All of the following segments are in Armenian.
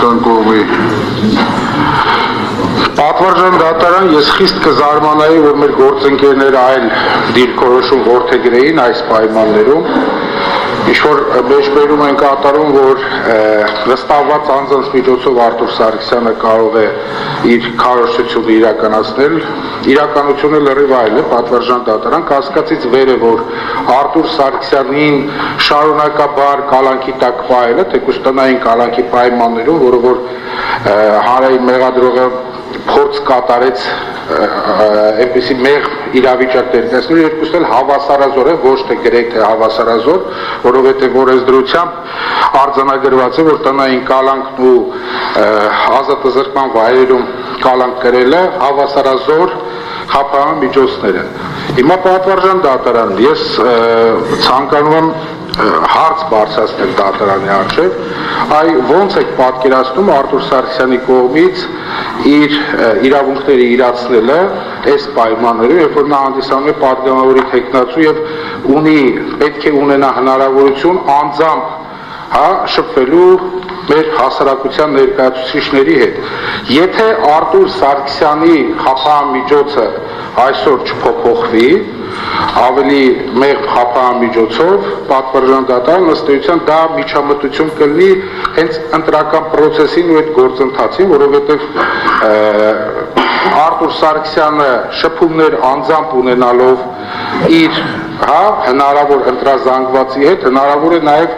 Պաշտպանական կողմի Պատվարժան դատարան ես խիստ կզարմանայի, որ մեր գործընկերները այլ դիրքորոշում որդեգրեին այս պայմաններում, ինչ-որ մեջբերում են կատարում, որ վստահված անձանց միջոցով Արտուր Սարգսյանը կարող է իր քարոզչությունը իրականացնել, իրականությունը լրիվ այլ է, պատվարժան դատարան կասկածից վեր է, որ Արտուր Սարգսյանին շարունակաբար կալանքի տակ պահելը, թեկուզ տնային կալանքի պայմաններում, որը որ հանրային մեղադրողը փորձ կատարեց այնպիսի մեղ իրավիճակ ներկայացնել, երկուսն էլ հավասարազոր է, ոչ թե գրեթե հավասարազոր, որովհետև օրենսդրությամբ արձանագրված է, որ տնային կալանքն ու ազատազրկման վայրերում կալանք կրելը հավասարազոր խափանման միջոցներ են։ Հիմա պատվարժան դատարան, ես ցանկանում եմ հարց բարձրացնել դատարանի առջև, այ ոնց եք պատկերացնում Արտուր Սարգսյանի կողմից իր իրավունքները իրացնելը այս պայմաններում, երբ որ նա հանդիսանում է պատգամավորի թեկնածու եւ ունի պետք է ունենա հնարավորություն անձամբ շփվելու մեր հասարակության ներկայացուցիչների հետ։ Եթե Արտուր Սարգսյանի խափան միջոցը այսօր չփոփոխվի, ավելի մեղմ խափան միջոցով պատվարժան դատարան ըստ էության դա միջամտություն կլինի հենց ընտրական process-ին ու այդ գործընթացին, որովհետև Արտուր Սարգսյանը շփումներ անձամբ ունենալով իր հնարավոր ընտրազանգվածի հետ հնարավոր է նաև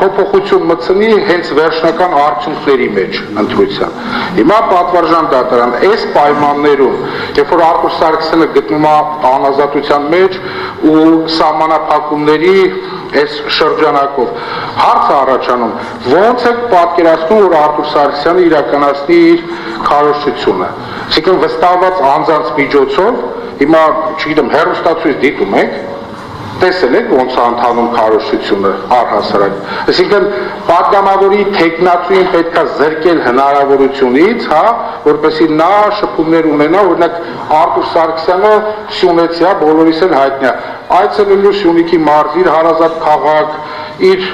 փոփոխություն մտցնի հենց վերջնական արդյունքների մեջ ընտրության։ Հիմա պատվարժան դատարան այս պայմաններում, երբ որ Արտուր Սարգսյանը գտնում է անազատության մեջ ու սահմանափակումների այս շրջանակով հարց է առաջանում, ոնց եք պատկերացնում, որ Արտուր Սարգսյանը իրականացնի իր քարոզչությունը։ Այսինքն վստահված անձանց միջոցով, հիմա չգիտեմ, հեռուստացույց դիտում եք, տեսել եք ոնց է ընթանում քարոզչությունը առհասարակ։ Այսինքն պատգամավորի թեկնածուին պետք է զրկել հնարավորությունից, որպեսզի նա շփումներ ունենա, օրինակ Արտուր Սարգսյանը Սյունեցի է, բոլորիս էլ հայտնի է, այցելելու Սյունիքի մարզ, իր հարազատ քաղաք, իր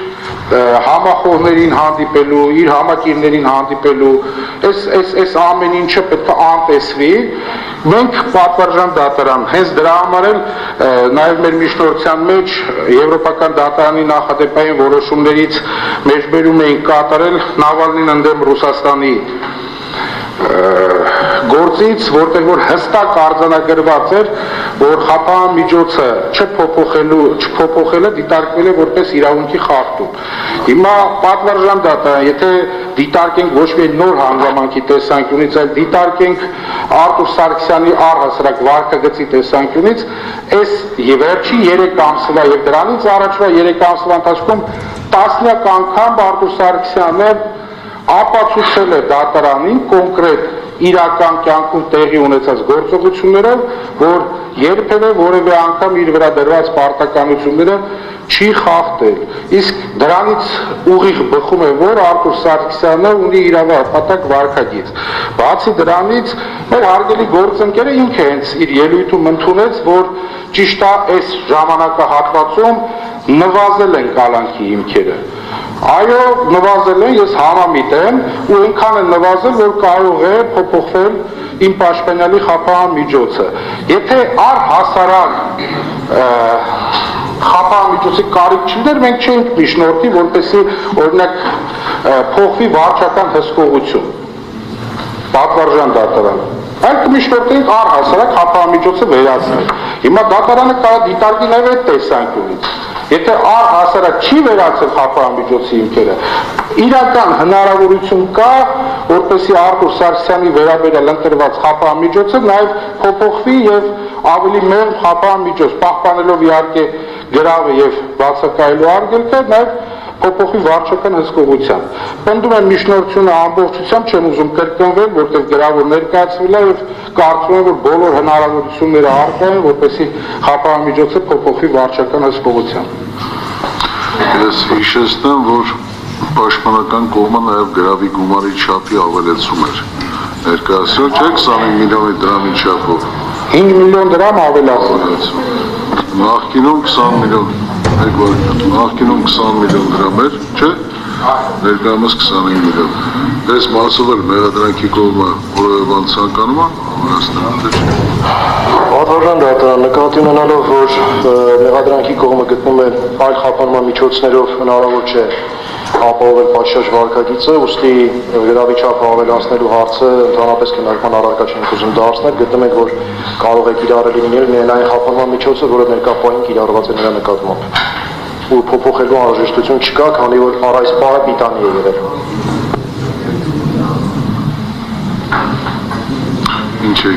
համախոհներին հանդիպելու, իր համակիրներին հանդիպելու, այս ամեն ինչը պետք է անտեսվի։ Մենք պատվարժան դատարան, հենց դրա համար էլ նաև մեր միջնորդության մեջ Եվրոպական դատարանի նախադեպային որոշումներից մեջբերում էին կատարել Նավալնին ընդդեմ Ռուսաստանի գործից, որտեղ որ հստակ արձանագրված էր, որ խափան միջոցը չփոփոխելը դիտարկվել է որպես իրավունքի խախտում։ Հիմա պատվարժան դատարան, եթե դիտարկենք ոչ միայն նոր հանգամանքի տեսանկյունից, այլ դիտարկենք Արտուր Սարգսյանի առհասարակ վարքագծի տեսանկյունից, այս վերջի 3 ամսվա եւ դրանից առաջվա 3 ամսվա ընթացքում տասնյակ անգամ Արտուր Սարգսյանը ապացուցել է դատարանին կոնկրետ իրական կյանքում տեղի ունեցած գործողություններով, որ երբևէ որևէ անգամ իր վրա դրված պարտականությունները չի խախտել։ Իսկ դրանից ուղիղ բխում է, որ Արտուր Սարգսյանը ունի իրավահպատակ վարքագիծ։ Բացի դրանից, մեր հարգելի գործընկերը ինքը հենց իր ելույթում ընդունեց, որ ճիշտ է այս ժամանակահատվածում նվազել են կալանքի հիմքերը։ Այո, նվազել են, ես համամիտ եմ, ու այնքան են նվազել, որ կարող է փոփոխվել իմ պաշտպանյալի խափան միջոցը։ Եթե առհասարակ խափան միջոցի կարիք չուներ, մենք չենք միջնորդի, որպեսզի օրինակ փոխվի վարչական հսկողություն։ Պատվարժան դատարան։ Այլ կմիշտորտենք առհասարակ խափան միջոցը վերացնել։ Հիմա դատարանը կարող դիտարկի նաև այդ տեսանկյունից։ Եթե առհասարակ չի վերացել խափան միջոցի հիմքերը, իրական հնարավորություն կա, որպեսզի Արտուր Սարգսյանի վերաբերյալ ընտրված խափան միջոցը նաև փոփոխվի եւ ավելի մեղմ խափան միջոց, պահպանելով իհարկե գրավը եւ բացակայելու արգելքը, նաև փոփոխի վարչական հսկողությամբ։ Պնդում եմ միջնորդությունը ամբողջությամբ չեմ ուզում կրկնվել, որտեղ գրավոր ներկայացվել է եւ կարծում եմ, որ բոլոր հնարավորությունները առկա են, որպեսզի խափան միջոցը փոփոխի վարչական հսկողությամբ։ Ես հիշեցնեմ, որ պաշտպանական կողմը նաև գրավի գումարի չափի ավելացում էր։ Ներկայացրել չէ 25 միլիոնի դրամի չափով։ 5 միլիոն դրամ ավելացում։ Նախկինում 20 միլիոն, նախկինում 20 միլիոն դրամ էր, չէ՞։ Ներկայումս 25 միլիոն։ Այս մասով էլ մեղադրանքի կողմը որևէ բան ցանկանում է Հայաստանը, թե չէ։ Պատվարժան դատարան նկատի ունենալով, որ մեղադրանքի կողմը գտնում է այլ խափանման միջոցներով հնարավոր չէ ապահովել պատշաճ վարքագիծը, ուստի գրավի չափը ավելացնելու հարցը ընդհանրապես քննարկման առարկա չենք ուզում դարձնել, գտնում ենք, որ կարող է կիրառելի լինել միայն այն խափանման միջոցը, որը ներկա պահին կիրառված է նրա նկատմամբ։ Ու փոփոխելու անհրաժեշտություն չկա, քանի որ առ այս պահը պիտանի է եղել։ Ինչ է